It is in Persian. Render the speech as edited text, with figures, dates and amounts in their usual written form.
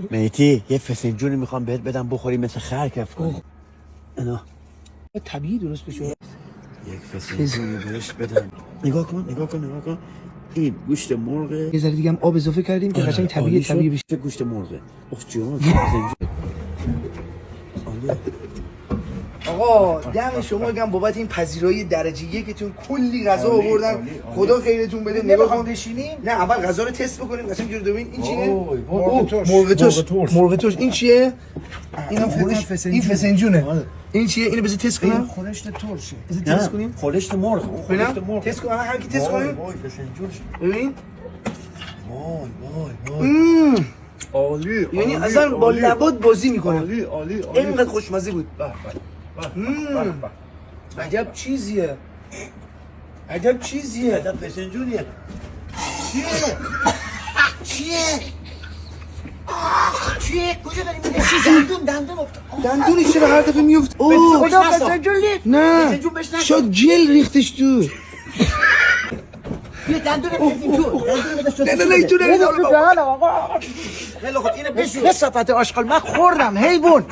میتی یه فسنجونی میخوام بهت بدم بخوری مثل خر کف کنی. اینا طبیعی درست بشه. یک فسنجونی بهش بدم. نگاه کن این گوشت مرغه. یه ذره دیگه هم آب اضافه کردیم که قشنگ طبیعی بشه. گوشت مرغه. اخ جون فسنجون. آقا دم شما گم بابت این پذیرایی درجه یکتون کلی غذا آوردن. خدا خیرتون بده. نگاه کن بشینیم. نه اول غذا رو تست بکنیم. قشنگ جور ببین این چیه؟ مرغ ترش. این چیه؟ اینم این فسنجونه. این چیه؟ اینو بذار تست کنم. خورشت ترشه. بذار تست کنیم. خورشت مرغ. خورشت مرغ. تست کن. هر کی تست کنیم. وای فسنجونش. ببین. وای. عالی. یعنی اصلا با لبات بازی میکنه. عالی. اینقدر خوشمزه بود. عجب چیزیه. عجب فسنجونیه. چیه؟ کجا داری می‌ری؟ دندون افتاد. دندونش چرا هر دفعه میفت؟ خدا فسنجون لیک. نه فسنجون بهش نشد. شاید جل ریختش تو. بیا دندون بزنیم تو. نه اینجوری خیلی خوب اینو بشور. به صفت آشغال من خوردم حیوان.